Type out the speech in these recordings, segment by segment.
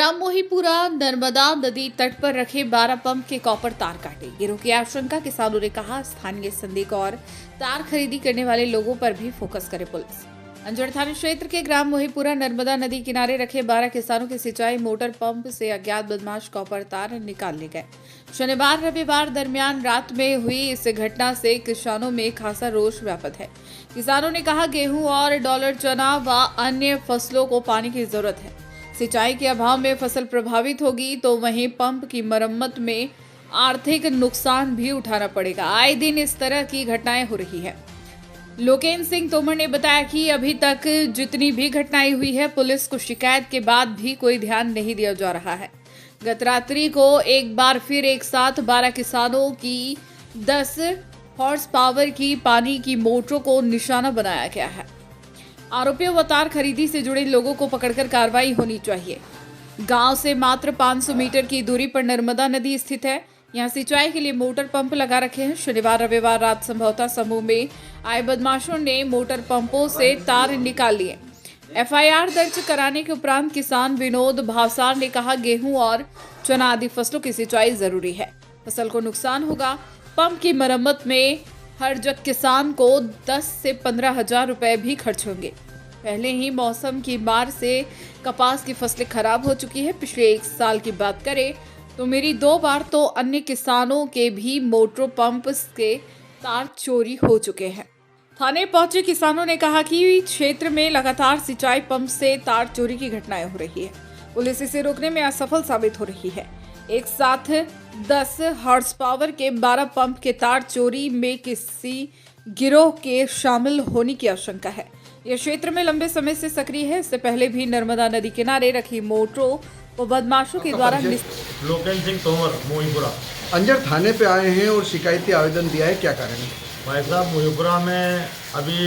ग्राम मोहीपुरा नर्मदा नदी तट पर रखे 12 पंप के कॉपर तार काटे। गिरोह की आशंका, किसानों ने कहा। स्थानीय संदिग्ध और तार खरीदी करने वाले लोगों पर भी फोकस करे पुलिस। अंजड़ थाना क्षेत्र के ग्राम मोहीपुरा नर्मदा नदी किनारे रखे 12 किसानों के सिंचाई मोटर पंप से अज्ञात बदमाश कॉपर तार निकाल ले गए। शनिवार रविवार दरमियान रात में हुई इस घटना से किसानों में खासा रोष व्याप्त है। किसानों ने कहा, गेहूं और डॉलर चना व अन्य फसलों को पानी की जरूरत है। सिंचाई के अभाव में फसल प्रभावित होगी तो वहीं पंप की मरम्मत में आर्थिक नुकसान भी उठाना पड़ेगा। आए दिन इस तरह की घटनाएं हो रही है। लोकेंद्र सिंह तोमर ने बताया कि अभी तक जितनी भी घटनाएं हुई है, पुलिस को शिकायत के बाद भी कोई ध्यान नहीं दिया जा रहा है। गत रात्रि को एक बार फिर एक साथ 12 किसानों की 10 हॉर्स पावर की पानी की मोटरों को निशाना बनाया गया है। आरोपियों व तार खरीदी से जुड़े लोगों को पकड़कर कार्रवाई होनी चाहिए। गांव से मात्र 500 मीटर की दूरी पर नर्मदा नदी स्थित है। यहां सिंचाई के लिए मोटर पंप लगा रखे हैं। शनिवार रविवार रात संभवतः समूह में आए बदमाशों ने मोटर पंपों से तार निकाल लिए। एफआईआर दर्ज कराने के उपरांत किसान विनोद भावसार ने कहा, गेहूं और चना आदि फसलों की सिंचाई जरूरी है। फसल को नुकसान होगा। पंप की मरम्मत में हर जग किसान को 10 से 15 हजार रुपए भी खर्च होंगे। पहले ही मौसम की मार से कपास की फसलें खराब हो चुकी है। पिछले 1 साल की बात करें तो मेरी 2 बार तो अन्य किसानों के भी मोटर पंप के तार चोरी हो चुके हैं। थाने पहुंचे किसानों ने कहा कि क्षेत्र में लगातार सिंचाई पंप से तार चोरी की घटनाएं हो रही है। पुलिस इसे रोकने में असफल साबित हो रही है। एक साथ 10 हॉर्स पावर के 12 पंप के तार चोरी में किसी गिरोह के शामिल होने की आशंका है। यह क्षेत्र में लंबे समय से सक्रिय है। इससे पहले भी नर्मदा नदी किनारे रखी मोटरों को बदमाशों के द्वारा लोकेंद्र सिंह तोमर मोहीपुरा अंजड़ थाने पे आए हैं और शिकायती आवेदन दिया है, क्या कारण है? भाई साहब, मोहीपुरा में अभी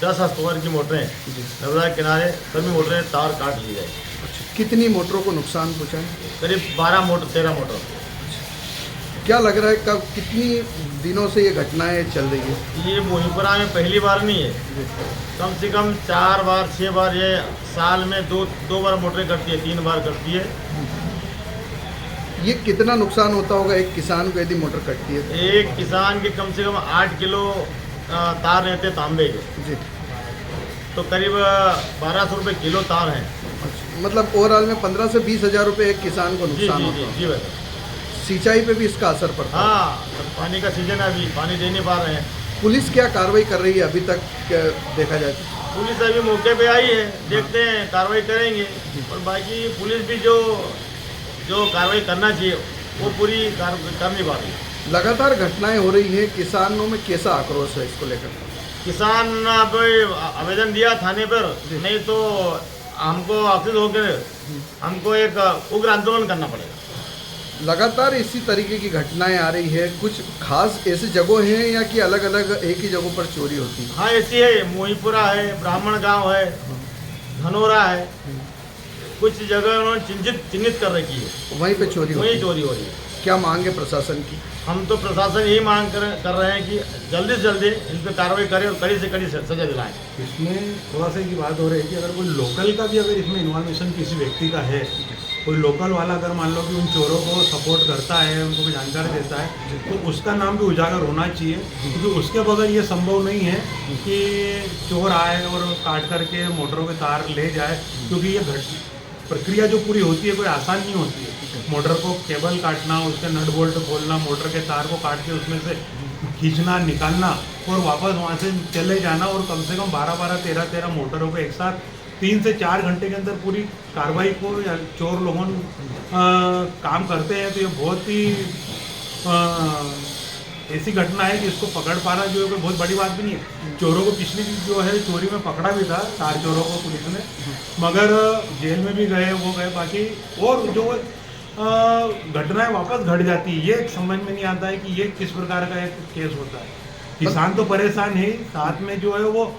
10 हॉर्स पावर की मोटरें नर्मदा के किनारे सभी मोटरें तार काट ली गई। कितनी मोटरों को नुकसान पहुंचा है? करीब 12 मोटर 13 मोटर। क्या लग रहा है कब कितनी दिनों से ये घटनाएं चल रही है? ये मोहीपुरा में पहली बार नहीं है, कम से कम 4 बार 6 बार ये साल में दो बार मोटरें करती है, 3 बार करती है। ये कितना नुकसान होता होगा एक किसान को यदि मोटर कटती है? एक किसान के कम से कम 8 किलो तार रहते तांबे के जी, तो करीब 1200 रुपये किलो तार हैं। मतलब ओवरऑल में 15 से 20 हजार रुपये एक किसान को जी नुकसान जी होता जी है। जी भाई। सिंचाई पे भी इसका असर पड़ता है। हाँ, पानी का सीजन है, अभी पानी दे नहीं पा रहे हैं। पुलिस क्या कार्रवाई कर रही है अभी तक देखा जाए तो? पुलिस अभी मौके पे आई है, देखते हैं, कार्रवाई करेंगे। और बाकी पुलिस भी जो कार्रवाई करना चाहिए वो पूरी कर नहीं पा रही। लगातार घटनाएं हो रही है, किसानों में कैसा आक्रोश है इसको लेकर? किसान अब आवेदन दिया थाने पर, नहीं तो हमको ऑफिस होकर हमको एक उग्र आंदोलन करना पड़ेगा। लगातार इसी तरीके की घटनाएं आ रही है। कुछ खास ऐसी जगह हैं या कि अलग अलग एक ही जगहों पर चोरी होती है? हाँ, ऐसी है। मोहीपुरा है, ब्राह्मण गांव है, धनोरा है, कुछ जगह उन्होंने चिन्हित कर रखी है, वहीं पे चोरी वहीं चोरी हो रही है। क्या मांग है प्रशासन की? हम तो प्रशासन यही मांग कर रहे हैं कि जल्दी से जल्दी इन पर कार्रवाई करें और कड़ी से कड़ी सजा दिलाएं। इसमें थोड़ा सा की बात हो रही है कि अगर कोई लोकल का भी अगर इसमें इन्वॉल्वेशन किसी व्यक्ति का है, कोई लोकल वाला अगर मान लो कि उन चोरों को सपोर्ट करता है, उनको भी जानकारी देता है, तो उसका नाम भी उजागर होना चाहिए। क्योंकि उसके बगैर ये संभव नहीं है कि चोर आए और काट करके मोटरों के तार ले जाए। क्योंकि ये प्रक्रिया जो पूरी होती है कोई आसान नहीं होती है। मोटर को केबल काटना, उसके नट बोल्ट खोलना, मोटर के तार को काट के उसमें से खींचना, निकालना और वापस वहाँ से चले जाना, और कम से कम 12-12, 13-13 मोटरों को एक साथ 3 से 4 घंटे के अंदर पूरी कार्रवाई को या चोर लोगों काम करते हैं। तो ये बहुत ही ऐसी घटना है कि इसको पकड़ पाना जो है कोई बहुत बड़ी बात भी नहीं है। चोरों को पिछली जो है चोरी में पकड़ा भी था, 4 चोरों को पुलिस ने, मगर जेल में भी गए, वो गए। बाकी और जो घटनाएं वापस घट जाती है, ये समझ में नहीं आता है कि ये किस प्रकार का एक केस होता है। किसान तो परेशान है, साथ में जो है वो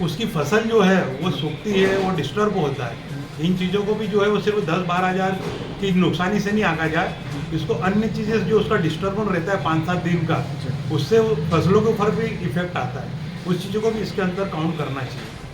उसकी फसल जो है वो सूखती है, वो डिस्टर्ब होता है। इन चीज़ों को भी जो है वो सिर्फ 10-12 हज़ार की नुकसानी से नहीं आंका जाए, इसको अन्य चीज़ें जो उसका डिस्टर्बेंस रहता है 5-7 दिन का, उससे फसलों के ऊपर भी इफेक्ट आता है। उस चीज़ों को भी इसके अंदर काउंट करना चाहिए।